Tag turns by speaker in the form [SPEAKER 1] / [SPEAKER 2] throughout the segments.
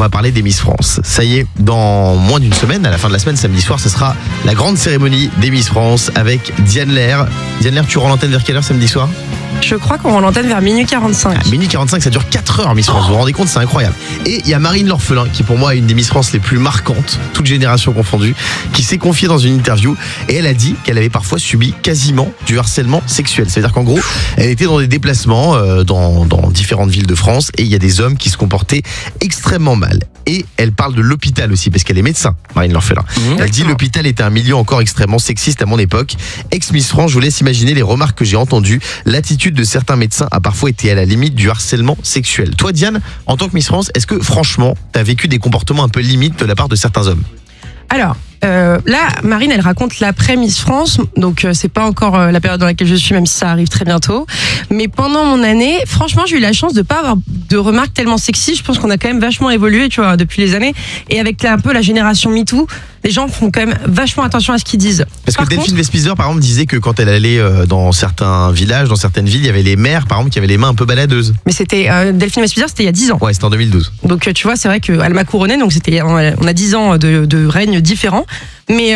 [SPEAKER 1] va parler des Miss France. Ça y est, dans moins d'une semaine, à la fin de la semaine, samedi soir, ce sera la grande cérémonie des Miss France avec Diane Lair. Diane Lair, tu rends l'antenne vers quelle heure samedi soir ?
[SPEAKER 2] Je crois qu'on rend l'antenne vers minuit 45.
[SPEAKER 1] Minuit 45, ça dure 4 heures Miss France, vous vous rendez compte, c'est incroyable. Et il y a Marine L'Orphelin, qui pour moi est une des Miss France les plus marquantes, toutes générations confondues, qui s'est confiée dans une interview et elle a dit qu'elle avait parfois subi quasiment du harcèlement sexuel. C'est-à-dire qu'en gros, elle était dans des déplacements dans différentes villes de France et il y a des hommes qui se comportaient extrêmement mal. Et elle parle de l'hôpital aussi, parce qu'elle est médecin, Marine L'Orphelin. Elle dit l'hôpital était un milieu encore extrêmement sexiste à mon époque. Ex-Miss France, je vous laisse imaginer les remarques que j'ai entendues. L'attitude de certains médecins a parfois été à la limite du harcèlement sexuel. Toi, Diane, en tant que Miss France, est-ce que franchement, t'as vécu des comportements un peu limites de la part de certains hommes ?
[SPEAKER 2] Alors, là, Marine, elle raconte l'après Miss France, donc c'est pas encore la période dans laquelle je suis, même si ça arrive très bientôt. Mais pendant mon année, franchement, j'ai eu la chance de pas avoir de remarques tellement sexy. Je pense qu'on a quand même vachement évolué, tu vois, depuis les années. Et avec un peu la génération MeToo, les gens font quand même vachement attention à ce qu'ils disent.
[SPEAKER 1] Parce que Delphine Vespizer, par exemple, disait que quand elle allait dans certains villages, dans certaines villes, il y avait les mères, par exemple, qui avaient les mains un peu baladeuses.
[SPEAKER 2] Mais c'était Delphine Vespizer, c'était il y a 10 ans.
[SPEAKER 1] Ouais, c'était en 2012.
[SPEAKER 2] Donc tu vois, c'est vrai qu'elle m'a couronnée, donc on a 10 ans de règne différent. Mais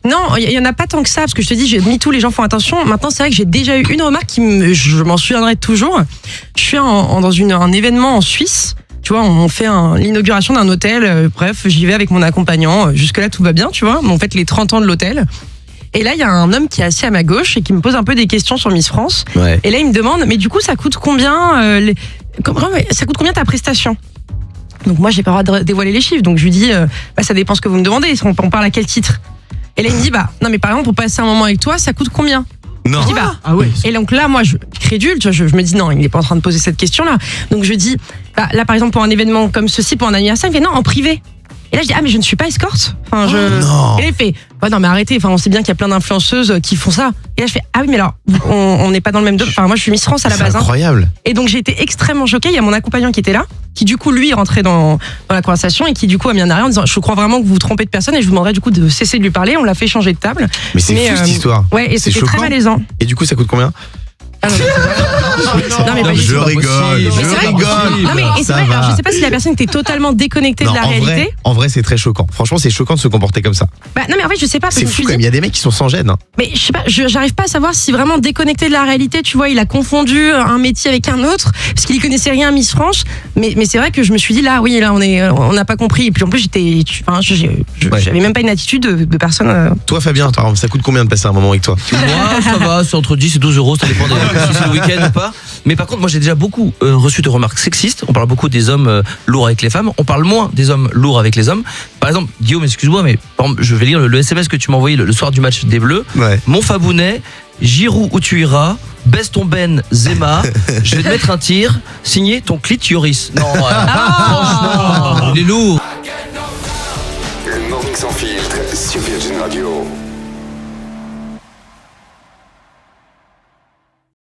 [SPEAKER 2] non, il y en a pas tant que ça, parce que je te dis, j'ai mis tous les gens font attention. Maintenant, c'est vrai que j'ai déjà eu une remarque je m'en souviendrai toujours. Je suis dans un événement en Suisse. Tu vois, on fait l'inauguration d'un hôtel. Bref, j'y vais avec mon accompagnant. Jusque-là, tout va bien, tu vois. On fête les 30 ans de l'hôtel. Et là, il y a un homme qui est assis à ma gauche et qui me pose un peu des questions sur Miss France.
[SPEAKER 1] Ouais.
[SPEAKER 2] Et là, il me demande, mais du coup, ça coûte combien ça coûte combien ta prestation ? Donc moi, j'ai pas le droit de dévoiler les chiffres. Donc je lui dis, ça dépend ce que vous me demandez. On parle à quel titre ? Et là, il me dit, non, mais par exemple, pour passer un moment avec toi, ça coûte combien ?
[SPEAKER 1] Non.
[SPEAKER 2] Je dis,
[SPEAKER 3] Ah ouais.
[SPEAKER 2] Et donc là, moi, je crédule, tu vois, je me dis, non, il n'est pas en train de poser cette question-là. Donc je dis, là, par exemple, pour un événement comme ceci, pour un anniversaire, il me fait, non, en privé. Et là, je dis, mais je ne suis pas escorte.
[SPEAKER 1] Non.
[SPEAKER 2] Et là, il fait, non, mais arrêtez. On sait bien qu'il y a plein d'influenceuses qui font ça. Et là, je fais, oui, mais alors, on n'est pas dans le même domaine. Moi, je suis Miss France à la base.
[SPEAKER 1] C'est incroyable.
[SPEAKER 2] Et donc, j'ai été extrêmement choquée. Il y a mon accompagnant qui était là, qui du coup, lui, est rentré dans la conversation et qui du coup a mis un arrêt en disant, je crois vraiment que vous vous trompez de personne et je vous demanderai du coup de cesser de lui parler. On l'a fait changer de table.
[SPEAKER 1] Mais c'est fou cette histoire.
[SPEAKER 2] Ouais, et
[SPEAKER 1] C'est
[SPEAKER 2] c'était très
[SPEAKER 1] choquant.
[SPEAKER 2] malaisant.
[SPEAKER 1] Et du coup, ça coûte combien ?
[SPEAKER 2] Non, mais pas du
[SPEAKER 1] Je
[SPEAKER 2] tout.
[SPEAKER 1] rigole,
[SPEAKER 2] Mais c'est vrai que-
[SPEAKER 1] rigole.
[SPEAKER 2] Non, mais et c'est
[SPEAKER 1] Ça
[SPEAKER 2] vrai,
[SPEAKER 1] va.
[SPEAKER 2] alors, je sais pas si la personne était totalement déconnectée de la réalité.
[SPEAKER 1] En vrai, c'est très choquant. Franchement, c'est choquant de se comporter comme ça.
[SPEAKER 2] Non, mais en fait, je sais pas. parce
[SPEAKER 1] C'est
[SPEAKER 2] que je me
[SPEAKER 1] fou
[SPEAKER 2] suis
[SPEAKER 1] quand même.
[SPEAKER 2] dit-
[SPEAKER 1] Il y a des mecs qui sont sans gêne. Hein.
[SPEAKER 2] Mais je sais pas, j'arrive pas à savoir si vraiment déconnecté de la réalité, tu vois, il a confondu un métier avec un autre, parce qu'il y connaissait rien à Miss France. Mais c'est vrai que je me suis dit, là, on n'a pas compris. Et puis en plus, j'avais même pas une attitude de personne.
[SPEAKER 1] Toi, Fabien, ça coûte combien de passer un moment avec toi ?
[SPEAKER 3] Moi, ça va, c'est entre 10 et 12 euros, ça dépend si c'est le week-end ou pas. Mais par contre, moi j'ai déjà beaucoup reçu de remarques sexistes. On parle beaucoup des hommes lourds avec les femmes. On parle moins des hommes lourds avec les hommes. Par exemple, Guillaume, excuse-moi, mais par exemple, je vais lire le SMS que tu m'as envoyé le soir du match des Bleus.
[SPEAKER 1] Ouais.
[SPEAKER 3] Mon Fabounet, Giroud où tu iras, baisse ton Ben Zema, je vais te mettre un tir, signé ton clit Yoris. Non, franchement, il est lourd.
[SPEAKER 4] Le Morning Sans Filtre sur Virgin Radio.